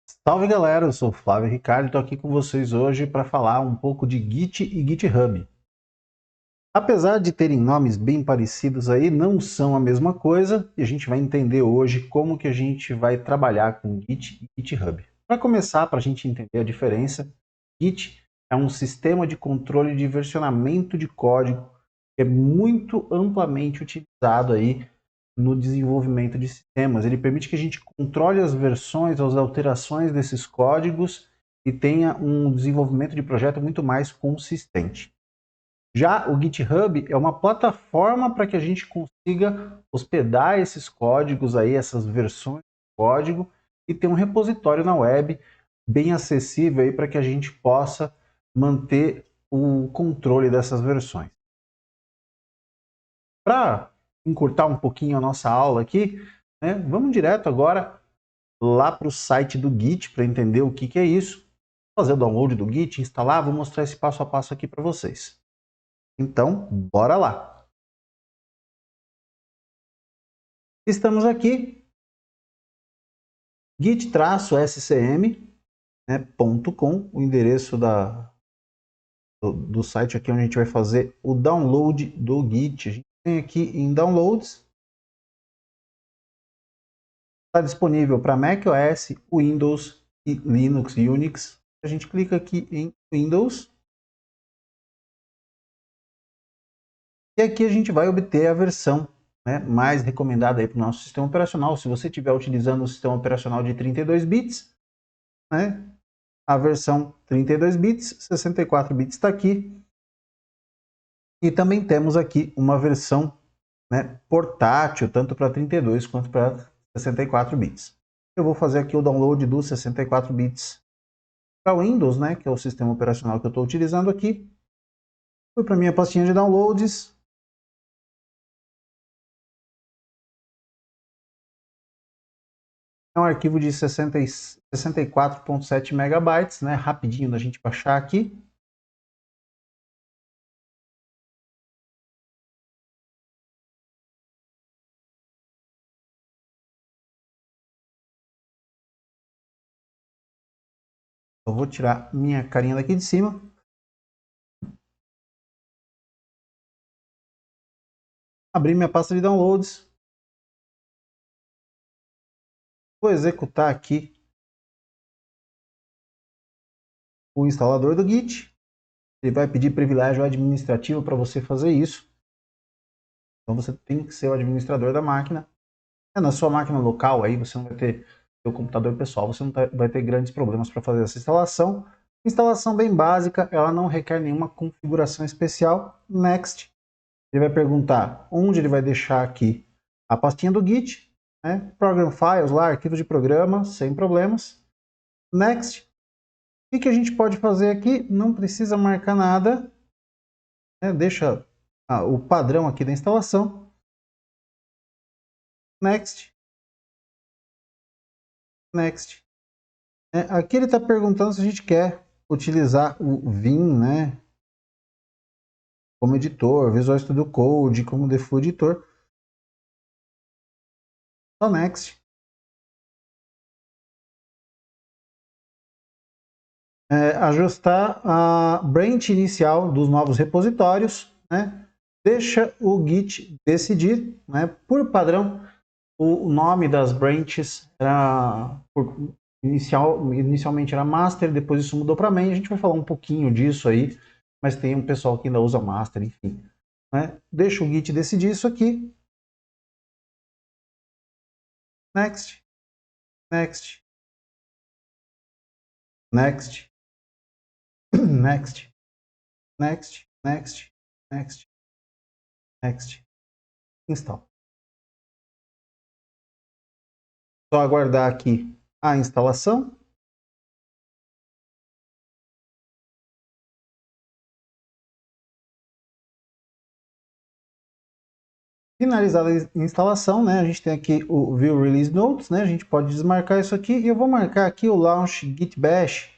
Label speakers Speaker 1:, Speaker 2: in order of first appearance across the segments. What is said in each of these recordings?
Speaker 1: Salve galera, eu sou o Flávio Ricardo e estou aqui com vocês hoje para falar um pouco de Git e GitHub. Apesar de terem nomes bem parecidos aí, não são a mesma coisa e a gente vai entender hoje como que a gente vai trabalhar com Git e GitHub. Para começar, para a gente entender a diferença, Git é um sistema de controle de versionamento de código que é muito amplamente utilizado aí no desenvolvimento de sistemas. Ele permite que a gente controle as versões, as alterações desses códigos e tenha um desenvolvimento de projeto muito mais consistente. Já o GitHub é uma plataforma para que a gente consiga hospedar esses códigos aí, essas versões de código e ter um repositório na web bem acessível aí para que a gente possa manter o controle dessas versões. Para encurtar um pouquinho a nossa aula aqui, né, vamos direto agora lá para o site do Git para entender o que é isso. Fazer o download do Git, instalar, vou mostrar esse passo a passo aqui para vocês. Então, bora lá. Estamos aqui, git-scm, né, .com, o endereço do site aqui onde a gente vai fazer o download do Git. A gente tem aqui em Downloads. Está disponível para macOS, Windows e Linux e Unix. A gente clica aqui em Windows. E aqui a gente vai obter a versão, né, mais recomendada para o nosso sistema operacional. Se você estiver utilizando o sistema operacional de 32 bits, né, a versão 32 bits, 64 bits está aqui. E também temos aqui uma versão, né, portátil, tanto para 32 quanto para 64 bits. Eu vou fazer aqui o download dos 64 bits para Windows, né, que é o sistema operacional que eu estou utilizando aqui. Fui para minha pastinha de downloads. É um arquivo de 64,7 megabytes, né, rapidinho da gente baixar aqui. Eu vou tirar minha carinha daqui de cima. Abrir minha pasta de downloads. Vou executar aqui o instalador do Git. Ele vai pedir privilégio administrativo para você fazer isso. Então você tem que ser o administrador da máquina. Na sua máquina local aí você não vai ter seu computador pessoal, você não vai ter grandes problemas para fazer essa instalação. Instalação bem básica, ela não requer nenhuma configuração especial. Next. Ele vai perguntar onde ele vai deixar aqui a pastinha do Git, né? Program Files lá, arquivo de programa, sem problemas. Next. O que a gente pode fazer aqui? Não precisa marcar nada, né? Deixa o padrão aqui da instalação. Next. Next. Aqui ele está perguntando se a gente quer utilizar o Vim, né, como editor, Visual Studio Code como default editor. Só Next. Ajustar a branch inicial dos novos repositórios, né? Deixa o Git decidir, né? Por padrão, o nome das branches era, inicialmente era master, depois isso mudou para main. A gente vai falar um pouquinho disso aí, mas tem um pessoal que ainda usa master, enfim, né? Deixa o Git decidir isso aqui. Next, next, next, next, next, next, next, next, install. Só aguardar aqui a instalação. Finalizada a instalação, né, a gente tem aqui o View Release Notes, né, a gente pode desmarcar isso aqui e eu vou marcar aqui o Launch Git Bash,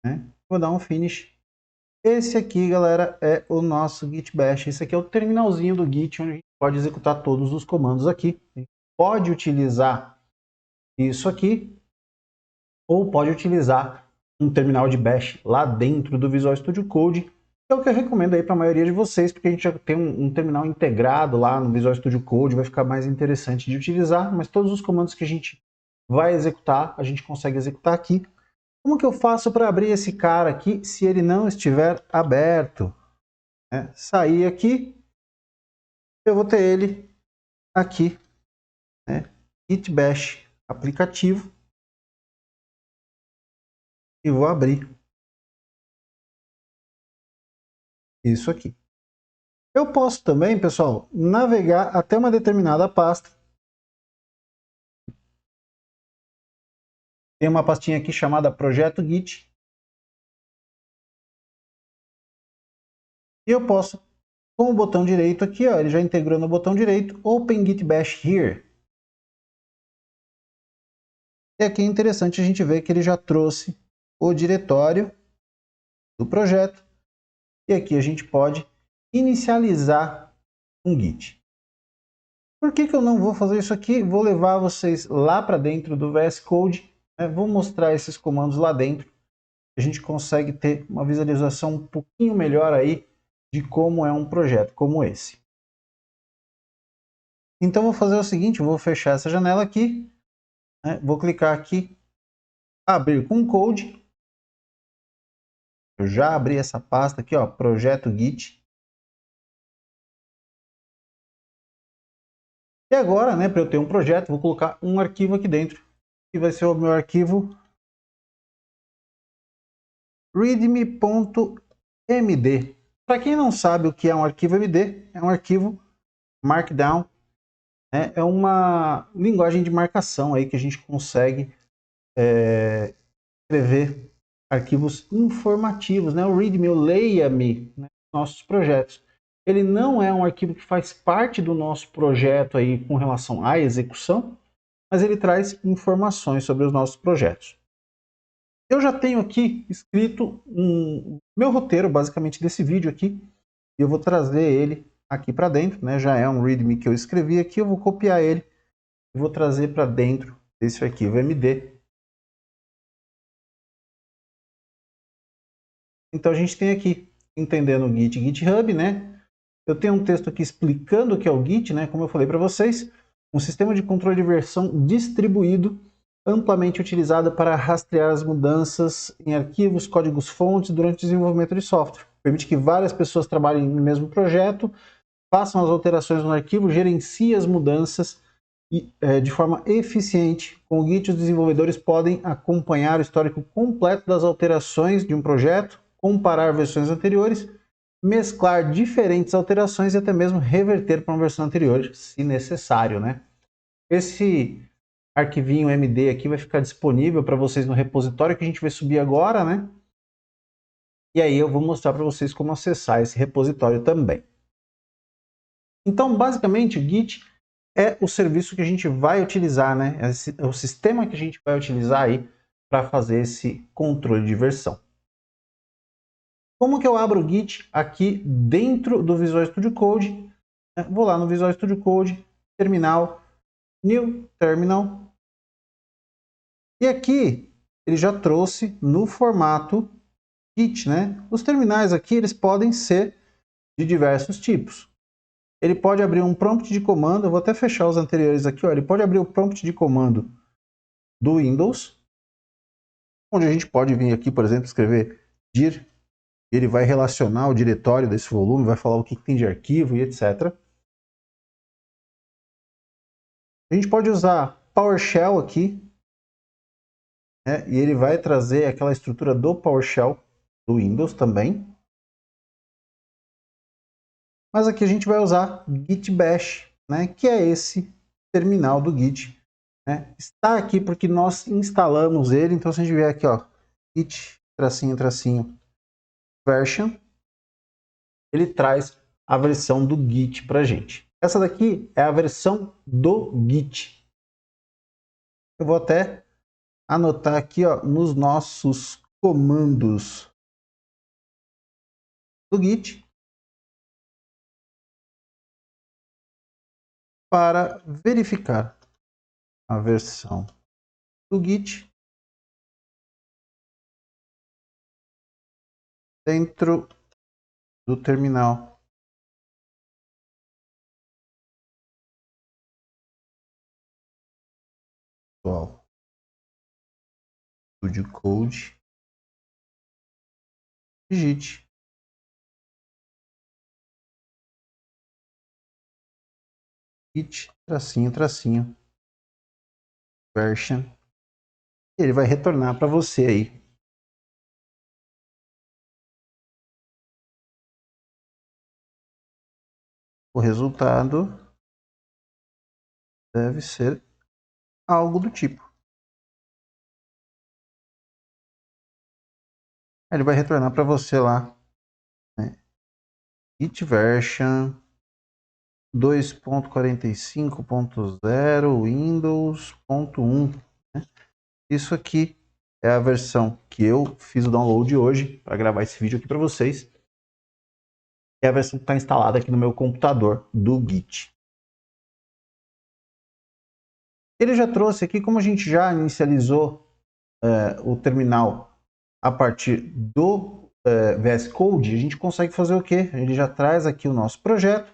Speaker 1: né, vou dar um Finish. Esse aqui, galera, é o nosso Git Bash. Esse aqui é o terminalzinho do Git, onde a gente pode executar todos os comandos aqui. A gente pode utilizar isso aqui ou pode utilizar um terminal de bash lá dentro do Visual Studio Code, que é o que eu recomendo aí para a maioria de vocês, porque a gente já tem um terminal integrado lá no Visual Studio Code, vai ficar mais interessante de utilizar, mas todos os comandos que a gente vai executar, a gente consegue executar aqui. Como que eu faço para abrir esse cara aqui se ele não estiver aberto? Sair aqui, eu vou ter ele aqui, né? Git bash aplicativo, e vou abrir isso aqui. Eu posso também, pessoal, navegar até uma determinada pasta. Tem uma pastinha aqui chamada Projeto Git. E eu posso, com o botão direito aqui, ó, ele já integrou no botão direito, Open Git Bash Here. E aqui é interessante a gente ver que ele já trouxe o diretório do projeto. E aqui a gente pode inicializar um Git. Por que eu não vou fazer isso aqui? Vou levar vocês lá para dentro do VS Code, né? Vou mostrar esses comandos lá dentro. A gente consegue ter uma visualização um pouquinho melhor aí de como é um projeto como esse. Então vou fazer o seguinte, vou fechar essa janela aqui, né? Vou clicar aqui, abrir com Code. Eu já abri essa pasta aqui, ó, Projeto Git. E agora, né, para eu ter um projeto, vou colocar um arquivo aqui dentro, que vai ser o meu arquivo readme.md. Para quem não sabe o que é um arquivo MD, é um arquivo Markdown, né? É uma linguagem de marcação aí que a gente consegue escrever arquivos informativos, né? O README, o Leia-me, né? Nossos projetos. Ele não é um arquivo que faz parte do nosso projeto aí com relação à execução, mas ele traz informações sobre os nossos projetos. Eu já tenho aqui escrito meu roteiro, basicamente, desse vídeo aqui, e eu vou trazer ele aqui para dentro, né? Já é um README que eu escrevi aqui, eu vou copiar ele e vou trazer para dentro desse arquivo MD. Então a gente tem aqui, entendendo o Git, GitHub, né? Eu tenho um texto aqui explicando o que é o Git, né? Como eu falei para vocês, um sistema de controle de versão distribuído, amplamente utilizado para rastrear as mudanças em arquivos, códigos-fontes durante o desenvolvimento de software. Permite que várias pessoas trabalhem no mesmo projeto, façam as alterações no arquivo, gerenciem as mudanças de forma eficiente. Com o Git, os desenvolvedores podem acompanhar o histórico completo das alterações de um projeto, comparar versões anteriores, mesclar diferentes alterações e até mesmo reverter para uma versão anterior, se necessário, né? Esse arquivinho MD aqui vai ficar disponível para vocês no repositório que a gente vai subir agora, né? E aí eu vou mostrar para vocês como acessar esse repositório também. Então, basicamente, o Git é o serviço que a gente vai utilizar, né? É o sistema que a gente vai utilizar aí para fazer esse controle de versão. Como que eu abro o Git aqui dentro do Visual Studio Code? Vou lá no Visual Studio Code, Terminal, New Terminal. E aqui ele já trouxe no formato Git, né? Os terminais aqui eles podem ser de diversos tipos. Ele pode abrir um prompt de comando, eu vou até fechar os anteriores aqui, ó. Ele pode abrir o prompt de comando do Windows, onde a gente pode vir aqui, por exemplo, escrever dir, ele vai relacionar o diretório desse volume, vai falar o que tem de arquivo e etc. A gente pode usar PowerShell aqui, né, e ele vai trazer aquela estrutura do PowerShell do Windows também. Mas aqui a gente vai usar Git Bash, né, que é esse terminal do Git. Né? Está aqui porque nós instalamos ele, então se a gente vier aqui, ó, Git, tracinho, tracinho, version, ele traz a versão do Git para a gente. Essa daqui é a versão do Git. Eu vou até anotar aqui, ó, nos nossos comandos do Git para verificar a versão do Git. dentro do terminal. Visual Studio Code. Digite git tracinho tracinho version. E ele vai retornar para você aí o resultado deve ser algo do tipo. Ele vai retornar para você lá, né? Git version 2.45.0 Windows.1, né? Isso aqui é a versão que eu fiz o download hoje para gravar esse vídeo aqui para vocês. É a versão que está instalada aqui no meu computador do Git. Ele já trouxe aqui, como a gente já inicializou o terminal a partir do VS Code, a gente consegue fazer o quê? Ele já traz aqui o nosso projeto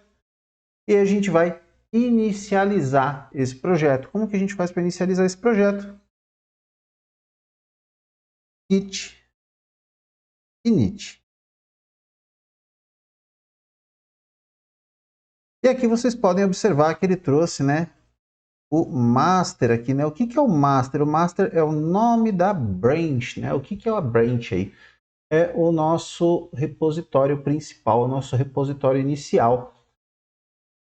Speaker 1: e a gente vai inicializar esse projeto. Como que a gente faz para inicializar esse projeto? Git init. E aqui vocês podem observar que ele trouxe, né, o master aqui, né? O que é o master? O master é o nome da branch, né? O que é a branch aí? É o nosso repositório principal, o nosso repositório inicial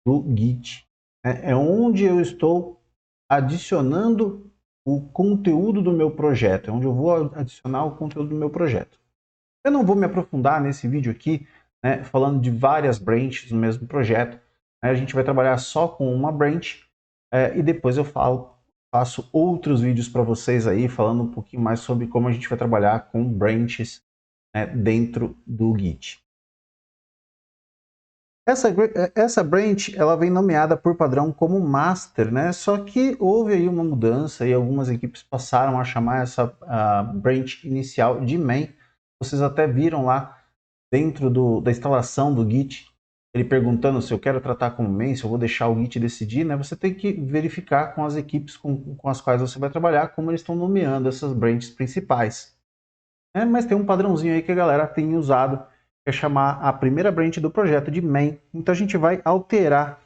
Speaker 1: do Git. É onde eu estou adicionando o conteúdo do meu projeto, é onde eu vou adicionar o conteúdo do meu projeto. Eu não vou me aprofundar nesse vídeo aqui, né, falando de várias branches no mesmo projeto. Né, a gente vai trabalhar só com uma branch e depois eu faço outros vídeos para vocês aí, falando um pouquinho mais sobre como a gente vai trabalhar com branches, né, dentro do Git. Essa branch ela vem nomeada por padrão como master, né? Só que houve aí uma mudança e algumas equipes passaram a chamar essa branch inicial de main. Vocês até viram lá dentro da instalação do Git, ele perguntando se eu quero tratar como main, se eu vou deixar o Git decidir, né? Você tem que verificar com as equipes com as quais você vai trabalhar como eles estão nomeando essas branches principais. Mas tem um padrãozinho aí que a galera tem usado, que é chamar a primeira branch do projeto de main. Então a gente vai alterar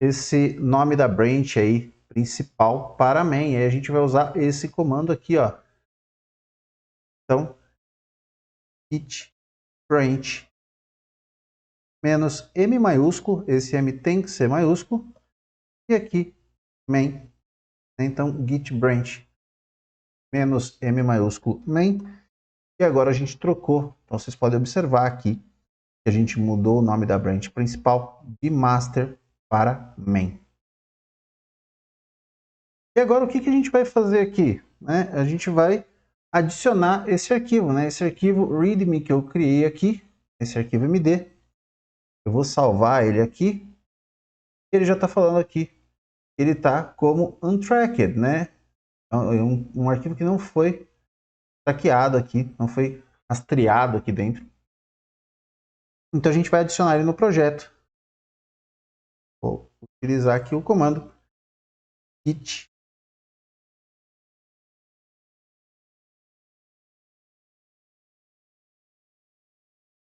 Speaker 1: esse nome da branch aí principal para main. Aí a gente vai usar esse comando aqui, ó. Então, git branch menos M maiúsculo, esse M tem que ser maiúsculo, e aqui main. Então, git branch menos M maiúsculo main. E agora a gente trocou. Então vocês podem observar aqui que a gente mudou o nome da branch principal de master para main. E agora o que a gente vai fazer aqui? Né? A gente vai adicionar esse arquivo, né? Esse arquivo readme que eu criei aqui, esse arquivo MD. Eu vou salvar ele aqui. Ele já está falando aqui. Ele está como untracked, né? É um arquivo que não foi traqueado aqui, não foi rastreado aqui dentro. Então a gente vai adicionar ele no projeto. Vou utilizar aqui o comando git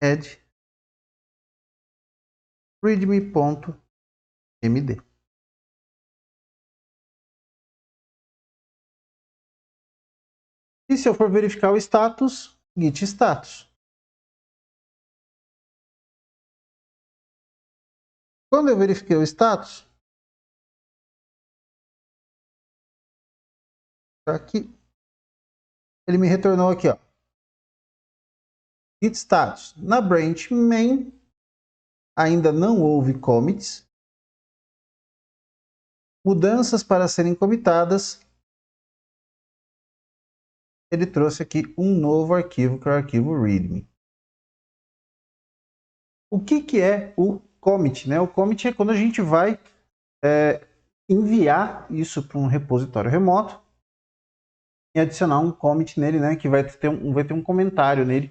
Speaker 1: add readme.md. E se eu for verificar o status, git status. Quando eu verifiquei o status, aqui, ele me retornou aqui, ó. Git status. Na branch main, ainda não houve commits. Mudanças para serem commitadas. Ele trouxe aqui um novo arquivo, que é o arquivo readme. O que é o commit? Né? O commit é quando a gente vai enviar isso para um repositório remoto e adicionar um commit nele, né? Que vai ter um comentário nele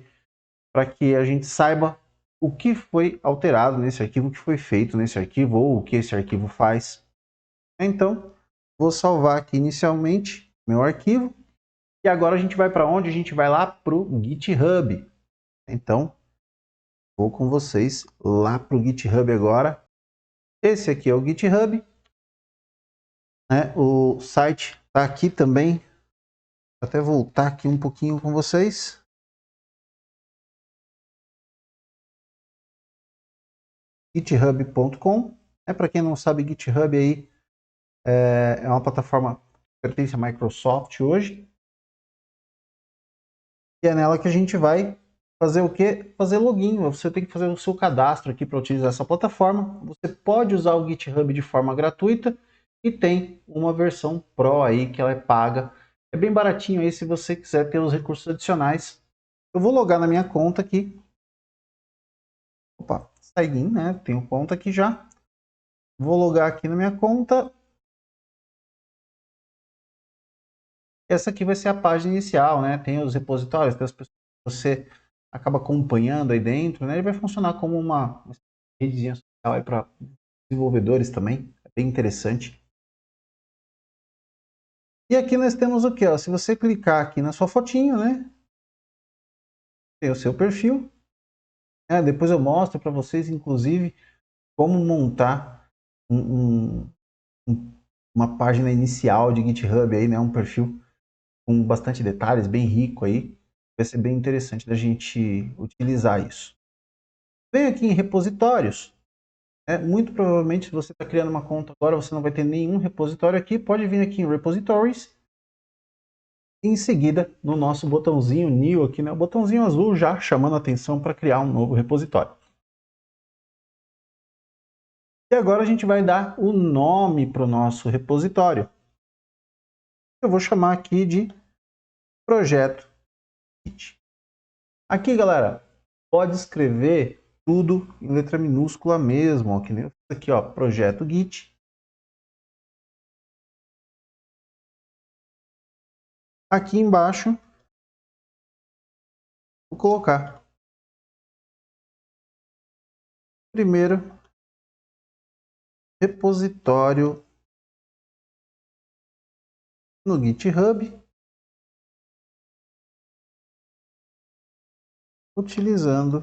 Speaker 1: para que a gente saiba o que foi alterado nesse arquivo, o que foi feito nesse arquivo, ou o que esse arquivo faz. Então, vou salvar aqui inicialmente meu arquivo. E agora a gente vai para onde? A gente vai lá para o GitHub. Então, vou com vocês lá para o GitHub agora. Esse aqui é o GitHub. O site está aqui também. Vou até voltar aqui um pouquinho com vocês. github.com. Para quem não sabe, GitHub aí é uma plataforma que pertence à Microsoft hoje. E é nela que a gente vai fazer o quê? Fazer login. Você tem que fazer o seu cadastro aqui para utilizar essa plataforma. Você pode usar o GitHub de forma gratuita e tem uma versão Pro aí que ela é paga. É bem baratinho aí se você quiser ter os recursos adicionais. Eu vou logar na minha conta aqui. Opa, sign in, né? Tenho conta aqui já. Vou logar aqui na minha conta. Essa aqui vai ser a página inicial, né? Tem os repositórios, tem as pessoas que você acaba acompanhando aí dentro, né? Ele vai funcionar como uma redezinha social para desenvolvedores também. É bem interessante. E aqui nós temos o que? Se você clicar aqui na sua fotinho, né? Tem o seu perfil. Depois eu mostro para vocês, inclusive, como montar uma página inicial de GitHub aí, né? Um perfil com bastante detalhes, bem rico aí. Vai ser bem interessante da gente utilizar isso. Vem aqui em repositórios. Muito provavelmente, se você está criando uma conta agora, você não vai ter nenhum repositório aqui. Pode vir aqui em Repositories. E em seguida, no nosso botãozinho New aqui, né? O botãozinho azul já chamando a atenção para criar um novo repositório. E agora a gente vai dar o nome para o nosso repositório. Eu vou chamar aqui de Projeto Git. Aqui, galera, pode escrever tudo em letra minúscula mesmo, ó, que nem aqui, ó, Projeto Git. Aqui embaixo, vou colocar primeiro repositório no GitHub, utilizando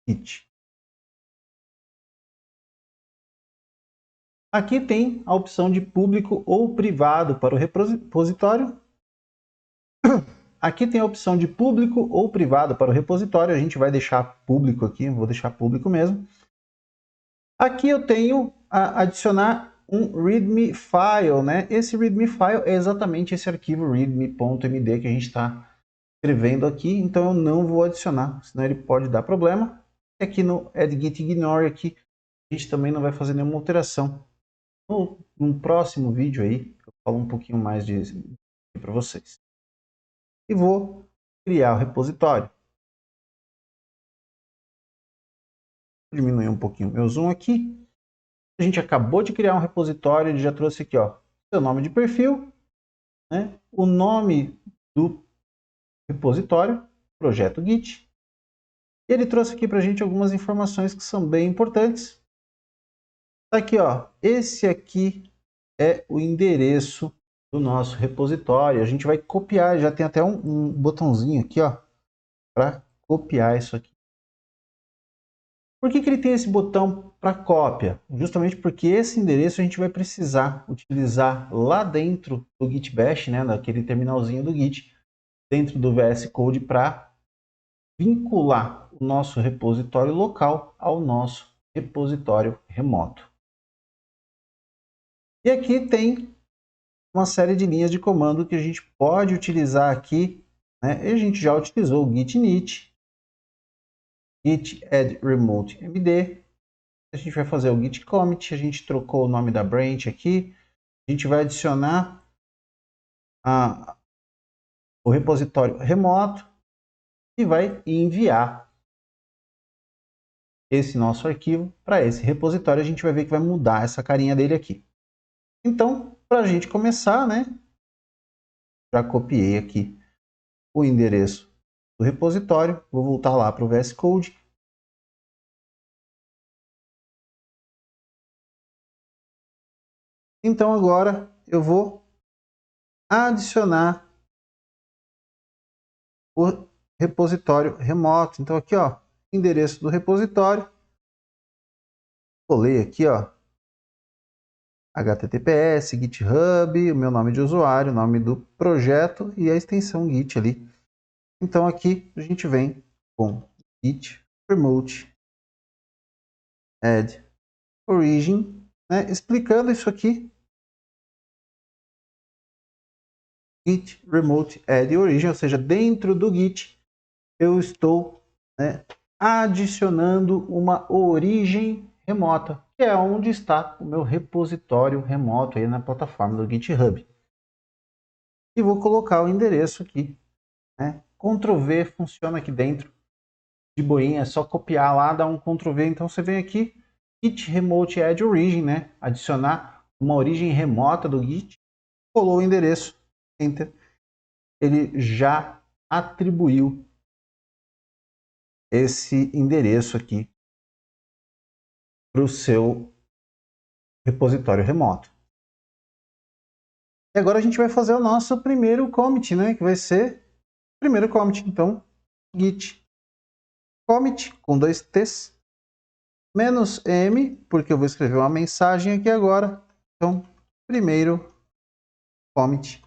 Speaker 1: Git. Aqui tem a opção de público ou privado para o repositório. Aqui tem a opção de público ou privado para o repositório. A gente vai deixar público aqui, vou deixar público mesmo. Aqui eu tenho a adicionar um readme file, né? Esse readme file é exatamente esse arquivo readme.md que a gente está escrevendo aqui, então eu não vou adicionar, senão ele pode dar problema. E aqui no add git ignore aqui, a gente também não vai fazer nenhuma alteração. No próximo vídeo aí, eu falo um pouquinho mais disso para vocês. E vou criar o repositório. Vou diminuir um pouquinho o meu zoom aqui. A gente acabou de criar um repositório, ele já trouxe aqui, ó, seu nome de perfil, né? O nome do repositório, projeto Git. E ele trouxe aqui para a gente algumas informações que são bem importantes. Tá aqui, ó, esse aqui é o endereço do nosso repositório. A gente vai copiar, já tem até um botãozinho aqui, ó, para copiar isso aqui. Por que ele tem esse botão para cópia? Justamente porque esse endereço a gente vai precisar utilizar lá dentro do Git Bash, né, naquele terminalzinho do Git, dentro do VS Code, para vincular o nosso repositório local ao nosso repositório remoto. E aqui tem uma série de linhas de comando que a gente pode utilizar aqui, né? A gente já utilizou o git init, git add remote md. A gente vai fazer o git commit, a gente trocou o nome da branch aqui. A gente vai adicionar o repositório remoto e vai enviar esse nosso arquivo para esse repositório. A gente vai ver que vai mudar essa carinha dele aqui. Então, para a gente começar, né? Já copiei aqui o endereço do repositório. Vou voltar lá para o VS Code. Então agora eu vou adicionar o repositório remoto. Então aqui, ó, endereço do repositório. Colei aqui, ó, HTTPS, GitHub, o meu nome de usuário, o nome do projeto e a extensão Git ali. Então aqui a gente vem com Git remote add origin, né, explicando isso aqui. Git remote add origin, ou seja, dentro do Git eu estou, né, adicionando uma origem remota, que é onde está o meu repositório remoto aí na plataforma do GitHub. E vou colocar o endereço aqui, né? Ctrl V funciona aqui dentro de boinha, é só copiar lá, dar um Ctrl V. Então você vem aqui, Git remote add origin, né? Adicionar uma origem remota do Git, colou o endereço, Enter. Ele já atribuiu esse endereço aqui para o seu repositório remoto. E agora a gente vai fazer o nosso primeiro commit, né? Que vai ser o primeiro commit. Então, git commit com 2 T's, -m, porque eu vou escrever uma mensagem aqui agora. Então, primeiro commit,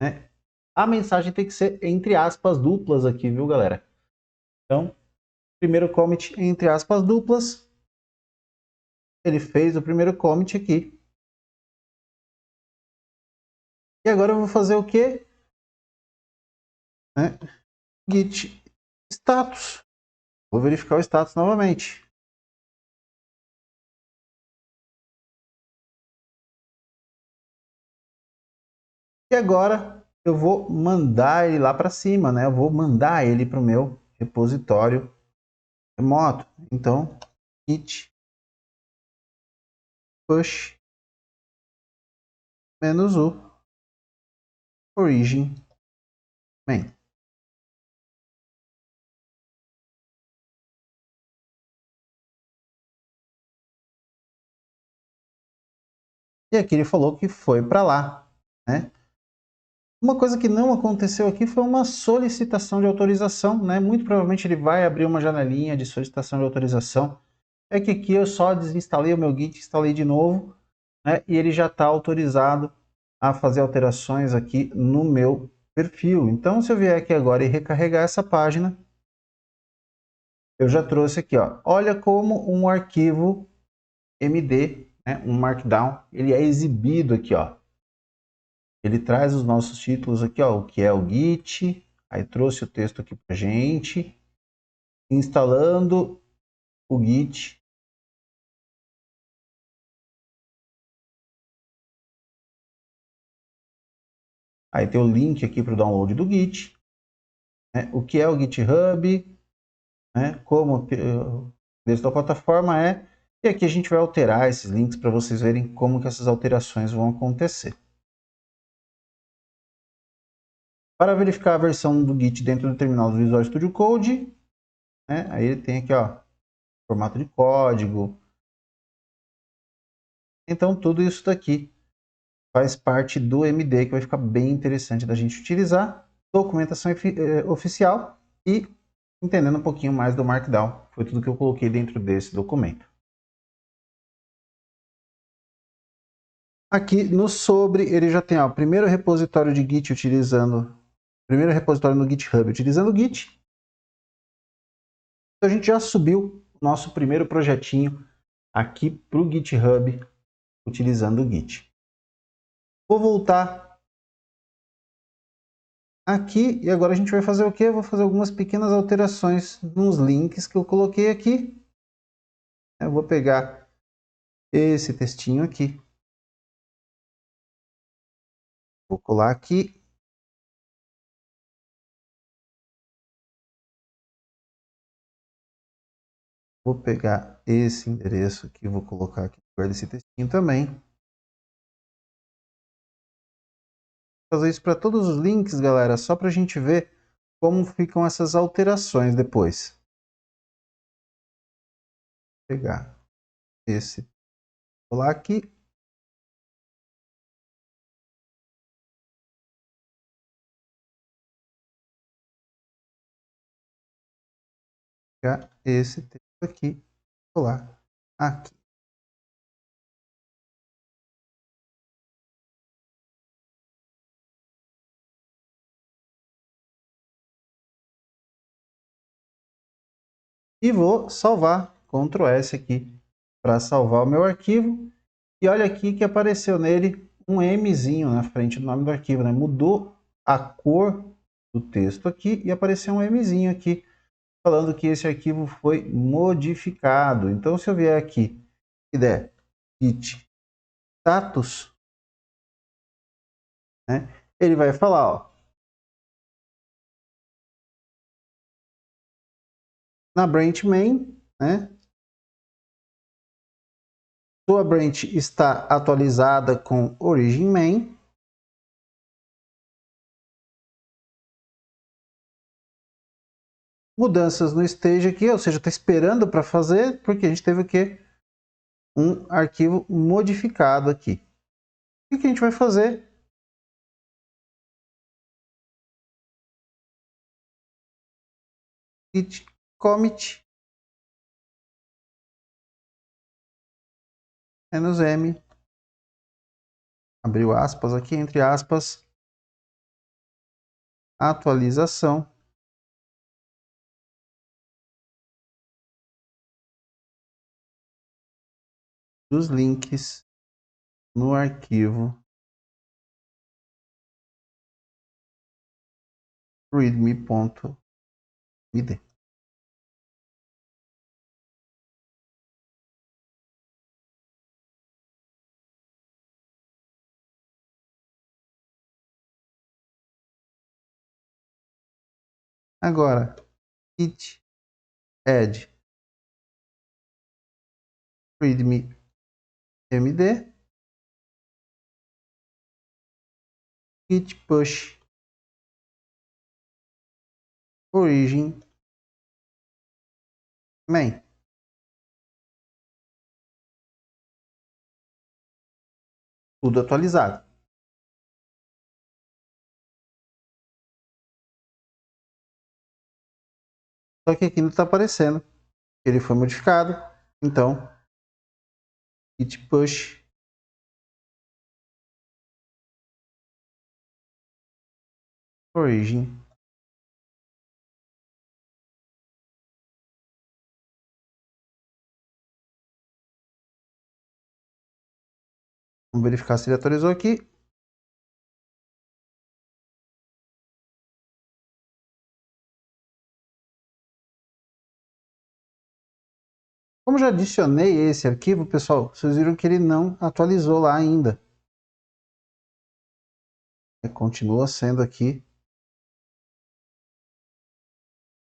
Speaker 1: né? A mensagem tem que ser entre aspas duplas aqui, viu, galera? Então, primeiro commit entre aspas duplas. Ele fez o primeiro commit aqui. E agora eu vou fazer o quê? Né? Git status. Vou verificar o status novamente. E agora eu vou mandar ele lá para cima, né? Eu vou mandar ele para o meu repositório remoto. Então, git push -u origin main. E aqui ele falou que foi para lá, né? Uma coisa que não aconteceu aqui foi uma solicitação de autorização, né? Muito provavelmente ele vai abrir uma janelinha de solicitação de autorização. É que aqui eu só desinstalei o meu Git, instalei de novo, né? E ele já está autorizado a fazer alterações aqui no meu perfil. Então, se eu vier aqui agora e recarregar essa página, eu já trouxe aqui, ó. Olha como um arquivo MD, né, um Markdown, ele é exibido aqui, ó. Ele traz os nossos títulos aqui, ó, o que é o Git, aí trouxe o texto aqui pra gente, instalando o Git. Aí tem o link aqui para o download do Git, né, o que é o GitHub, né, como o texto da plataforma é, e aqui a gente vai alterar esses links para vocês verem como que essas alterações vão acontecer. Para verificar a versão do Git dentro do terminal do Visual Studio Code, né, aí ele tem aqui, ó, formato de código. Então tudo isso daqui faz parte do MD, que vai ficar bem interessante da gente utilizar. Documentação oficial e entendendo um pouquinho mais do Markdown. Foi tudo que eu coloquei dentro desse documento. Aqui no sobre, ele já tem ó, o primeiro repositório de Git utilizando... Primeiro repositório no GitHub utilizando o Git. Então a gente já subiu o nosso primeiro projetinho aqui para o GitHub utilizando o Git. Vou voltar aqui e agora a gente vai fazer o quê? Eu vou fazer algumas pequenas alterações nos links que eu coloquei aqui. Eu vou pegar esse textinho aqui. Vou colar aqui. Vou pegar esse endereço aqui, vou colocar aqui no lugar desse textinho também. Vou fazer isso para todos os links, galera, só para a gente ver como ficam essas alterações depois. Vou pegar esse, colar aqui. Pegar esse texto aqui, colar aqui. E vou salvar, Ctrl S aqui, para salvar o meu arquivo. E olha aqui que apareceu nele um Mzinho na frente do nome do arquivo, né? Mudou a cor do texto aqui e apareceu um Mzinho aqui, falando que esse arquivo foi modificado. Então, se eu vier aqui e der git status, né? Ele vai falar, ó, na branch main, né? Sua branch está atualizada com origin main. Mudanças no stage aqui, ou seja, está esperando para fazer, porque a gente teve o quê? Um arquivo modificado aqui. O que a gente vai fazer? Git commit "-m", abriu aspas aqui, entre aspas, atualização dos links no arquivo readme.md. Agora, git add readme.md, git push origin main. Tudo atualizado. Só que aqui não está aparecendo. Ele foi modificado. Então, git push origin. Vamos verificar se ele atualizou aqui. Como já adicionei esse arquivo, pessoal, vocês viram que ele não atualizou lá ainda. Continua sendo aqui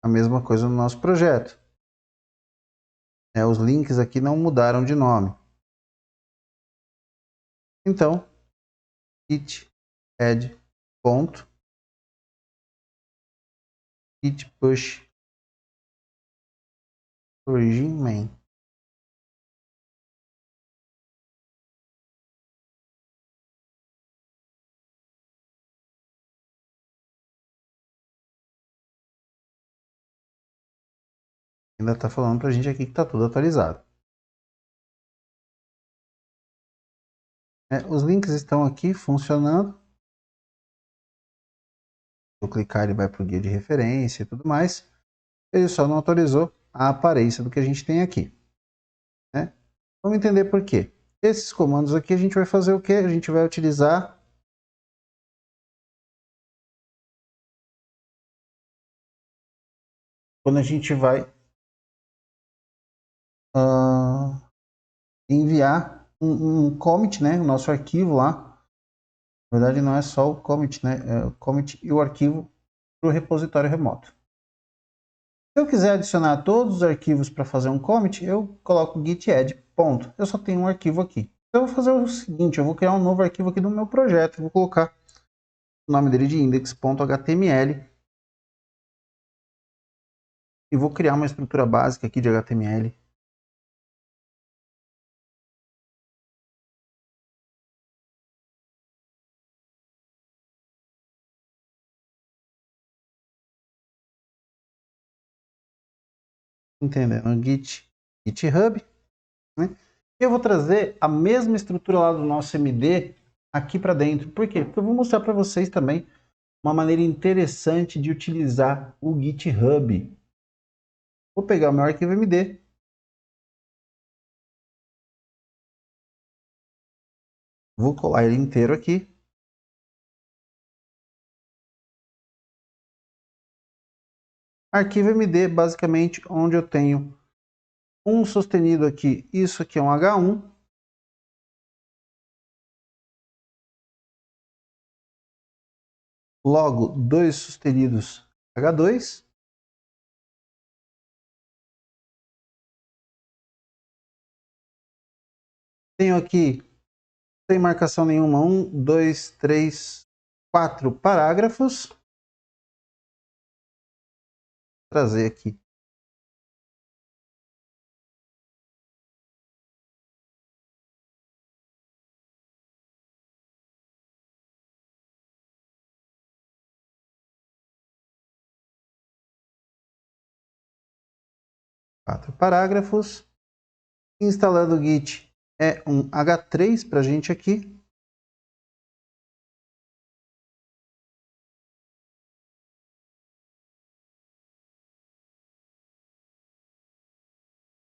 Speaker 1: a mesma coisa no nosso projeto. Os links aqui não mudaram de nome. Então, git add ponto, git push origin main. Ainda está falando para a gente aqui que está tudo atualizado. Os links estão aqui funcionando. Vou clicar, ele vai para o guia de referência e tudo mais. Ele só não atualizou a aparência do que a gente tem aqui. Vamos entender por quê. Esses comandos aqui a gente vai fazer o quê? A gente vai utilizar quando a gente vai enviar um commit, né? O nosso arquivo lá. Na verdade, não é só o commit, né? É o commit e o arquivo para o repositório remoto. Se eu quiser adicionar todos os arquivos para fazer um commit, eu coloco git add, ponto. Eu só tenho um arquivo aqui. Então, eu vou fazer o seguinte, eu vou criar um novo arquivo aqui do meu projeto. Vou colocar o nome dele de index.html. e vou criar uma estrutura básica aqui de HTML. Entendendo? GitHub, né? E eu vou trazer a mesma estrutura lá do nosso MD aqui para dentro. Por quê? Porque eu vou mostrar para vocês também uma maneira interessante de utilizar o GitHub. Vou pegar o meu arquivo MD. Vou colar ele inteiro aqui. Arquivo MD, basicamente, onde eu tenho um sustenido aqui. Isso aqui é um H1. Logo, dois sustenidos H2. Tenho aqui, sem marcação nenhuma, 1, 2, 3, 4 parágrafos. Vou trazer aqui. Quatro parágrafos. Instalando o Git é um H3 para a gente aqui.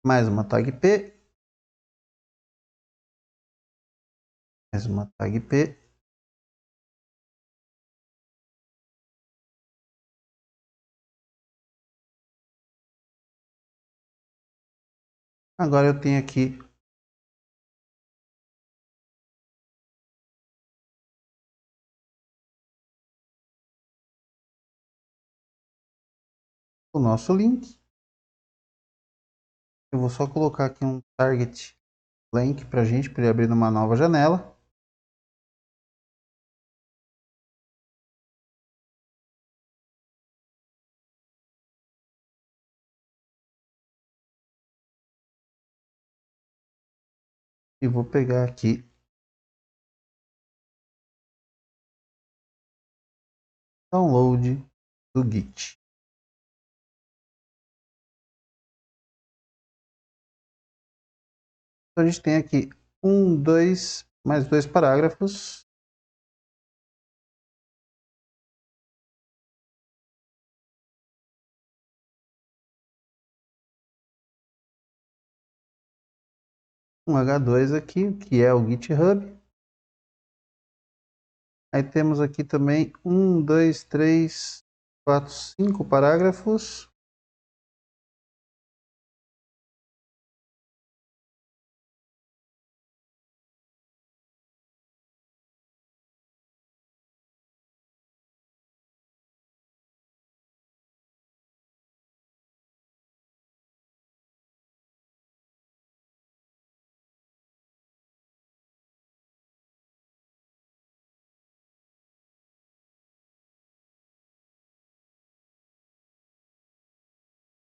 Speaker 1: Mais uma tag P. Mais uma tag P. Agora eu tenho aqui o nosso link. Eu vou só colocar aqui um target blank para a gente, para ele abrir numa nova janela. E vou pegar aqui download do Git. Então a gente tem aqui mais dois parágrafos. Um H2 aqui, que é o GitHub. Aí temos aqui também 1, 2, 3, 4, 5 parágrafos.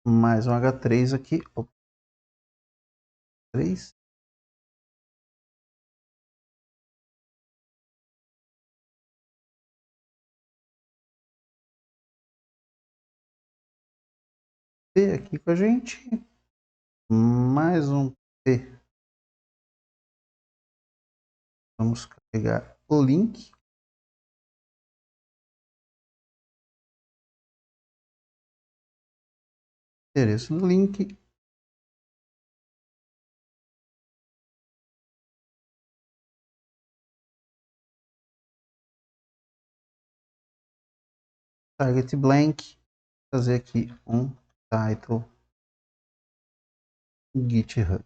Speaker 1: Mais um H3 aqui. 3. P aqui com a gente. Mais um P. Vamos carregar o link. Endereço do link. Target blank. Fazer aqui um title GitHub.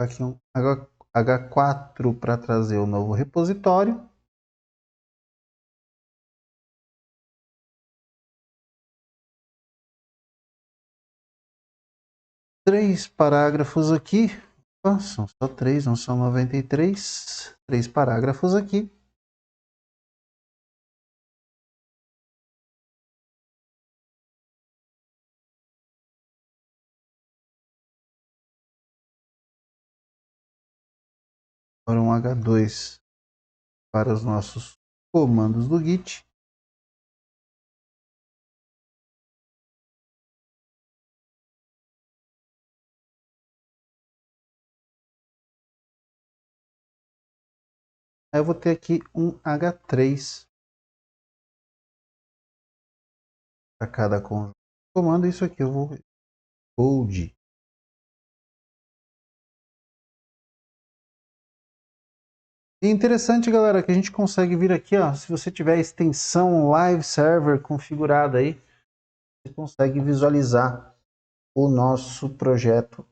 Speaker 1: Aqui um H4 para trazer o novo repositório. Três parágrafos aqui. São só três, não são 93. Três parágrafos aqui. Agora um H2 para os nossos comandos do Git. Aí eu vou ter aqui um H3 para cada conjunto de comando. Isso aqui eu vou code. E interessante, galera, que a gente consegue vir aqui, ó, se você tiver a extensão Live Server configurada aí, você consegue visualizar o nosso projeto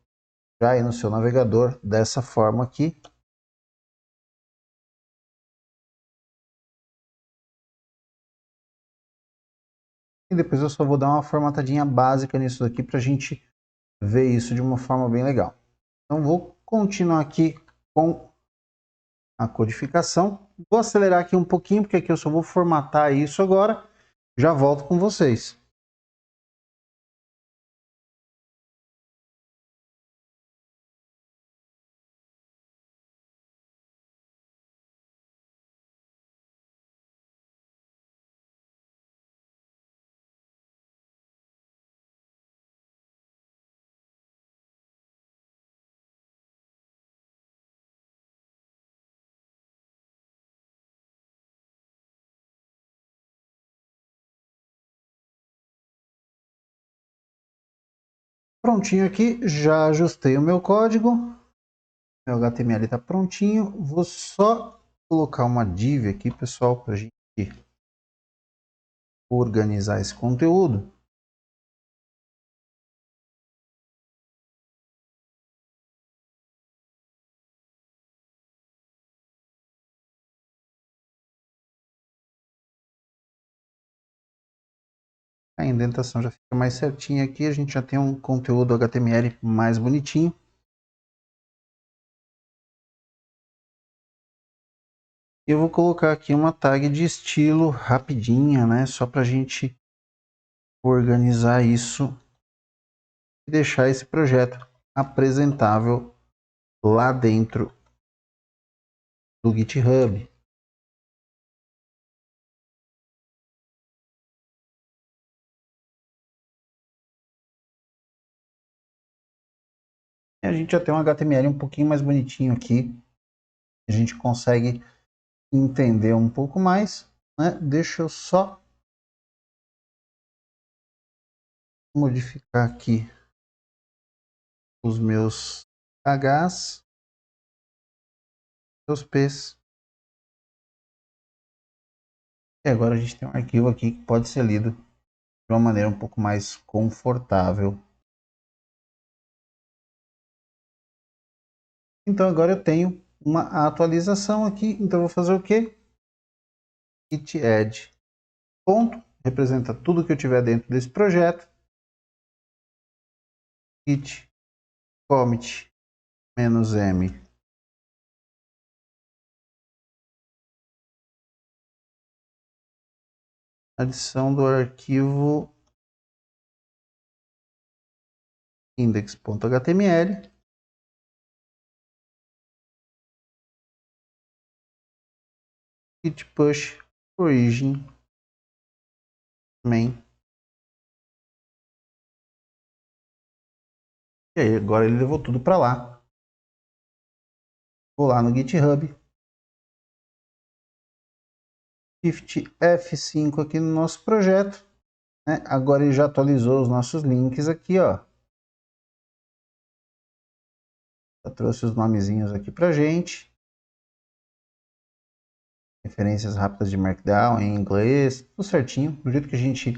Speaker 1: já aí no seu navegador dessa forma aqui. E depois eu só vou dar uma formatadinha básica nisso daqui para a gente ver isso de uma forma bem legal. Então vou continuar aqui com a codificação. Vou acelerar aqui um pouquinho, porque aqui eu só vou formatar isso agora. Já volto com vocês. Prontinho aqui, já ajustei o meu código. Meu HTML está prontinho. Vou só colocar uma div aqui, pessoal, para a gente organizar esse conteúdo. A indentação já fica mais certinha aqui. A gente já tem um conteúdo HTML mais bonitinho. Eu vou colocar aqui uma tag de estilo rapidinha, né? Só para a gente organizar isso e deixar esse projeto apresentável lá dentro do GitHub. E a gente já tem um HTML um pouquinho mais bonitinho aqui. A gente consegue entender um pouco mais, né? Deixa eu só modificar aqui os meus Hs, meus Ps. E agora a gente tem um arquivo aqui que pode ser lido de uma maneira um pouco mais confortável. Então agora eu tenho uma atualização aqui. Então eu vou fazer o quê? Git add ponto, representa tudo que eu tiver dentro desse projeto. Git commit -m adição do arquivo index.html. Git push origin main. E aí agora ele levou tudo para lá. Vou lá no GitHub. Shift F5 aqui no nosso projeto. Né? Agora ele já atualizou os nossos links aqui, ó. Já trouxe os nomezinhos aqui pra gente. Referências rápidas de Markdown em inglês, tudo certinho, do jeito que a gente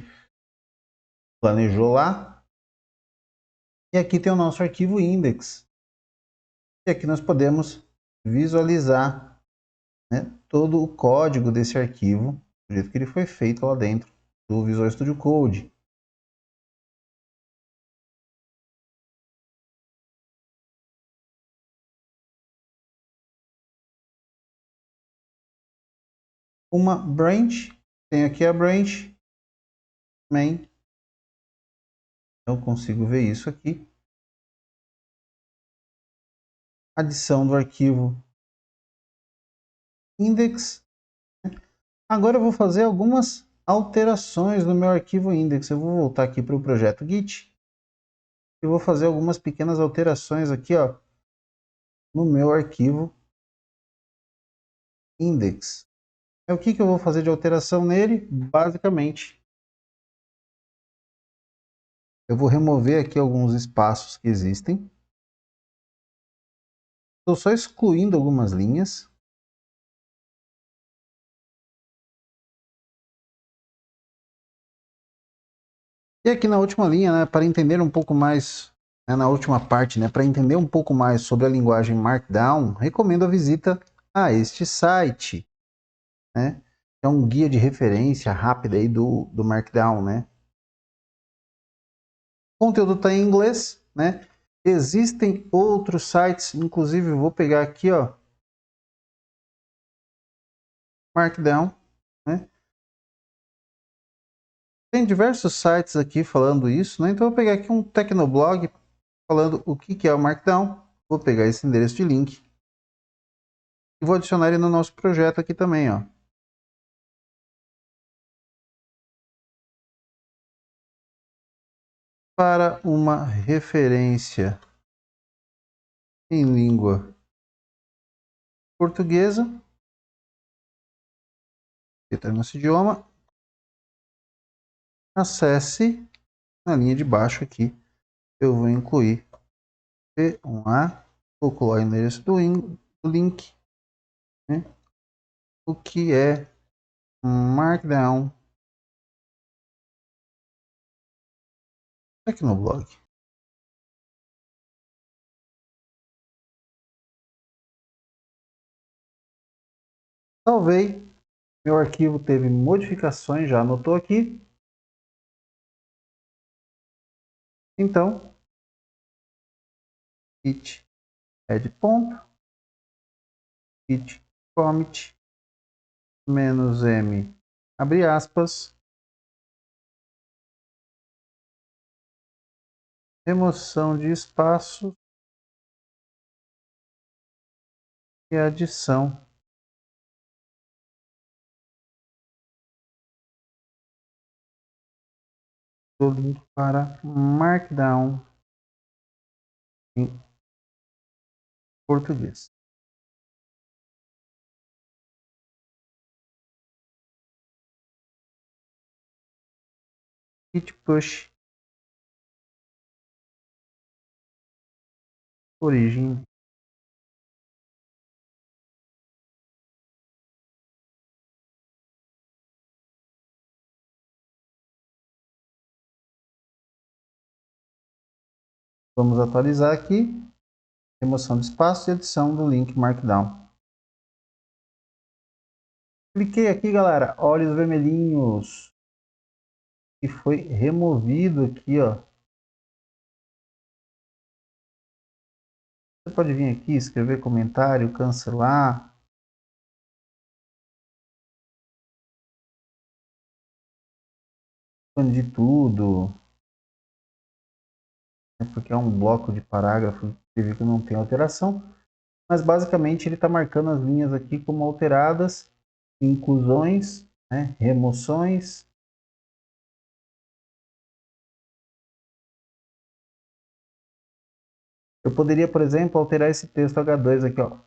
Speaker 1: planejou lá. E aqui tem o nosso arquivo index. E aqui nós podemos visualizar, né, todo o código desse arquivo, do jeito que ele foi feito lá dentro do Visual Studio Code. Uma branch, tem aqui a branch main. Eu consigo ver isso aqui. Adição do arquivo index. Agora eu vou fazer algumas alterações no meu arquivo index. Eu vou voltar aqui para o projeto Git e vou fazer algumas pequenas alterações aqui, ó, no meu arquivo index. O que eu vou fazer de alteração nele? Basicamente, eu vou remover aqui alguns espaços que existem. Estou só excluindo algumas linhas. E aqui na última linha, né, para entender um pouco mais, né, na última parte, né, para entender um pouco mais sobre a linguagem Markdown, recomendo a visita a este site, né? É um guia de referência rápida aí do Markdown, né? O conteúdo está em inglês, né? Existem outros sites, inclusive eu vou pegar aqui, ó, Markdown, né? Tem diversos sites aqui falando isso, né? Então eu vou pegar aqui um Tecnoblog falando o que é o Markdown. Vou pegar esse endereço de link e vou adicionar ele no nosso projeto aqui também, ó. Para uma referência em língua portuguesa, que está no nosso idioma, acesse na linha de baixo aqui. Eu vou incluir P1A, vou colar o endereço do link, né? O que é Markdown Tecnoblog. Salvei, meu arquivo teve modificações, já anotou aqui. Então, git add ponto, git commit "-m", abre aspas, remoção de espaço e adição do link para Markdown em português. Git push origem. Vamos atualizar aqui. Remoção de espaço e adição do link Markdown. Cliquei aqui, galera. Olha os vermelhinhos. E foi removido aqui, ó. Você pode vir aqui, escrever comentário, cancelar. Expandir tudo. Porque é um bloco de parágrafo que não tem alteração. Mas basicamente ele está marcando as linhas aqui como alteradas. Inclusões, né, remoções. Eu poderia, por exemplo, alterar esse texto H2 aqui, ó.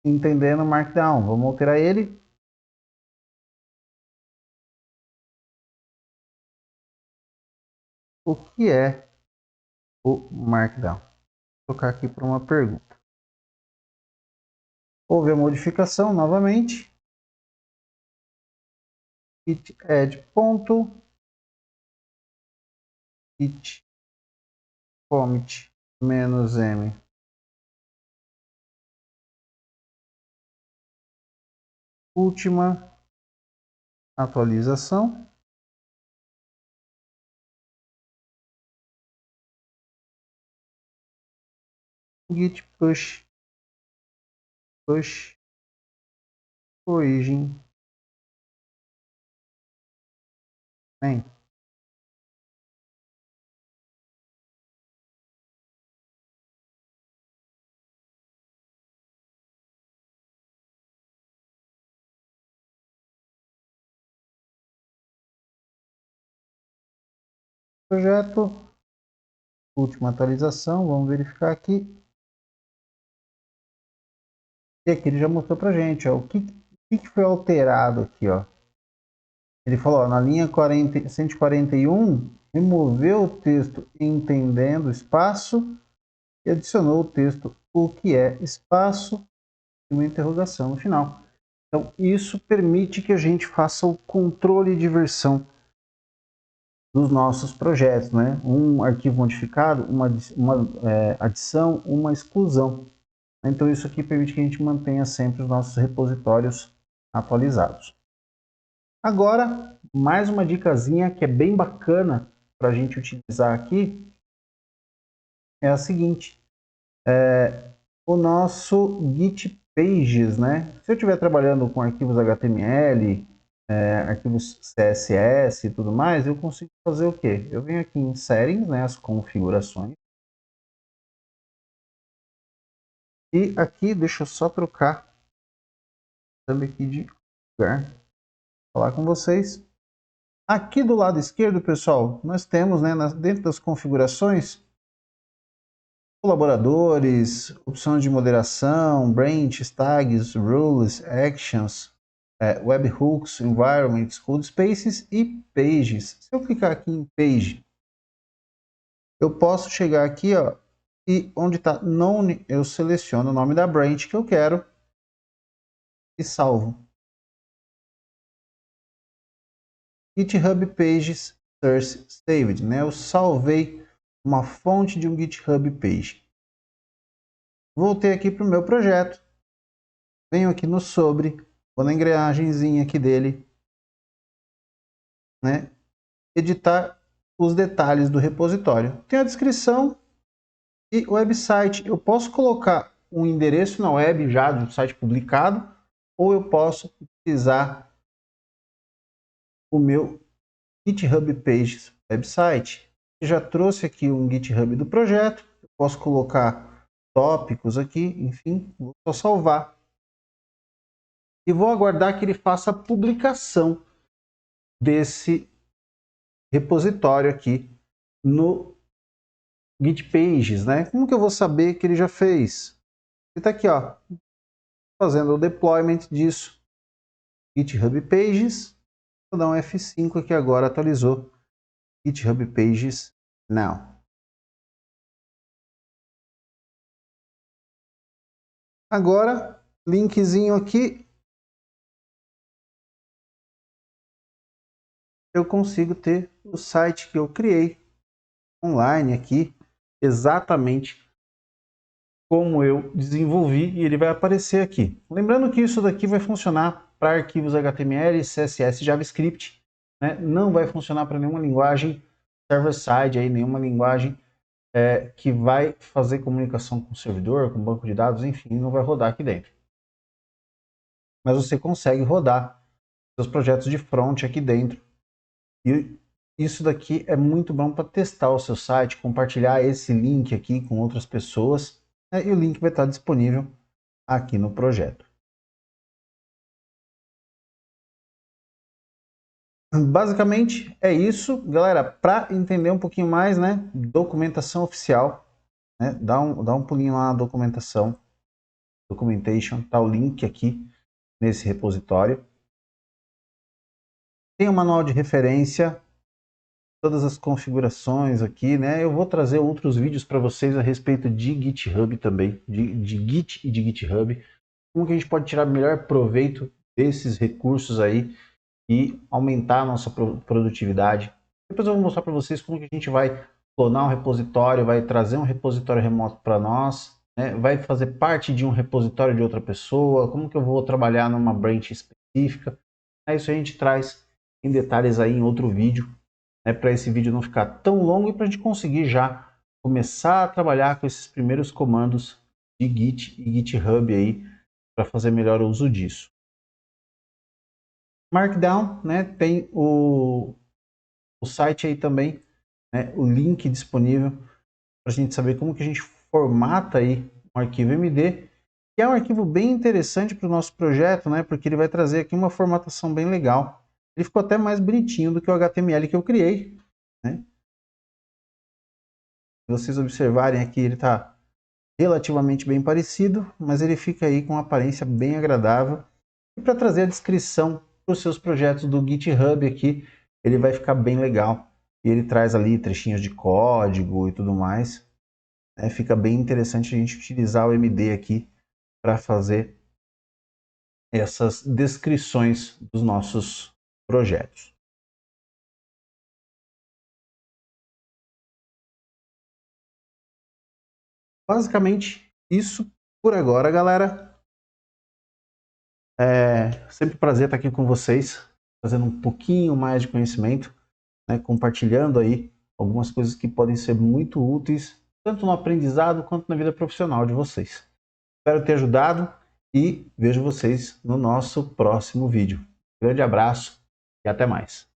Speaker 1: Entendendo Markdown. Vamos alterar ele. O que é o Markdown? Vou colocar aqui para uma pergunta. Houve a modificação novamente. Git add ponto. Git commit "-m". Última atualização. Git push origem. Bem, projeto, última atualização, vamos verificar aqui. E aqui ele já mostrou pra gente, ó, o que foi alterado aqui, ó. Ele falou, ó, na linha 141, removeu o texto entendendo espaço e adicionou o texto o que é espaço e uma interrogação no final. Então, isso permite que a gente faça o controle de versão dos nossos projetos, né? Um arquivo modificado, uma adição, uma exclusão. Então, isso aqui permite que a gente mantenha sempre os nossos repositórios atualizados. Agora, mais uma dicasinha que é bem bacana para a gente utilizar aqui é a seguinte: o nosso Git Pages, né? Se eu estiver trabalhando com arquivos HTML, arquivos CSS e tudo mais, eu consigo fazer o quê? Eu venho aqui em Settings, né, as configurações. E aqui, deixa eu só trocar aqui de lugar, falar com vocês. Aqui do lado esquerdo, pessoal, nós temos, né, dentro das configurações, colaboradores, opções de moderação, branches, tags, rules, actions, webhooks, environments, code spaces e pages. Se eu clicar aqui em page, eu posso chegar aqui, ó, e onde está None, eu seleciono o nome da branch que eu quero e salvo. GitHub Pages Source Saved, né? Eu salvei uma fonte de um GitHub Page. Voltei aqui para o meu projeto, venho aqui no sobre, vou na engrenagemzinha aqui dele, né? Editar os detalhes do repositório. Tem a descrição e o website. Eu posso colocar um endereço na web já de um site publicado, ou eu posso utilizar o meu GitHub Pages website. Eu já trouxe aqui um GitHub do projeto, eu posso colocar tópicos aqui, enfim, vou só salvar. E vou aguardar que ele faça a publicação desse repositório aqui no Git Pages, né? Como que eu vou saber que ele já fez? Ele está aqui, ó, fazendo o deployment disso. GitHub Pages, vou dar um F5 aqui agora, atualizou GitHub Pages Now. Agora, linkzinho aqui, eu consigo ter o site que eu criei online aqui, exatamente como eu desenvolvi, e ele vai aparecer aqui. Lembrando que isso daqui vai funcionar para arquivos HTML, CSS, JavaScript, né? Não vai funcionar para nenhuma linguagem server-side, aí, nenhuma linguagem que vai fazer comunicação com o servidor, com o banco de dados, enfim, não vai rodar aqui dentro. Mas você consegue rodar seus projetos de front aqui dentro. E isso daqui é muito bom para testar o seu site, compartilhar esse link aqui com outras pessoas, né? E o link vai estar disponível aqui no projeto. Basicamente é isso, galera. Para entender um pouquinho mais, né, documentação oficial, né, dá um pulinho lá na documentação, documentation, tá o link aqui nesse repositório. Tem o manual de referência, todas as configurações aqui, né? Eu vou trazer outros vídeos para vocês a respeito de GitHub também, de Git e de GitHub, como que a gente pode tirar melhor proveito desses recursos aí e aumentar a nossa produtividade. Depois eu vou mostrar para vocês como que a gente vai clonar um repositório, vai trazer um repositório remoto para nós, né? Vai fazer parte de um repositório de outra pessoa, como que eu vou trabalhar numa branch específica. Isso a gente traz em detalhes aí em outro vídeo, né? Para esse vídeo não ficar tão longo e para a gente conseguir já começar a trabalhar com esses primeiros comandos de Git e GitHub aí para fazer melhor uso disso. Markdown, né? Tem o site aí também, né? O link disponível para a gente saber como que a gente formata aí um arquivo MD, que é um arquivo bem interessante para o nosso projeto, né? Porque ele vai trazer aqui uma formatação bem legal. Ele ficou até mais bonitinho do que o HTML que eu criei, né? vocês observarem aqui, ele está relativamente bem parecido, mas ele fica aí com uma aparência bem agradável. E para trazer a descrição para os seus projetos do GitHub aqui, ele vai ficar bem legal. E ele traz ali trechinhos de código e tudo mais. Fica bem interessante a gente utilizar o MD aqui para fazer essas descrições dos nossos projetos. Basicamente isso por agora, galera. É sempre um prazer estar aqui com vocês, trazendo um pouquinho mais de conhecimento, né, compartilhando aí algumas coisas que podem ser muito úteis, tanto no aprendizado quanto na vida profissional de vocês. Espero ter ajudado e vejo vocês no nosso próximo vídeo. Grande abraço e até mais.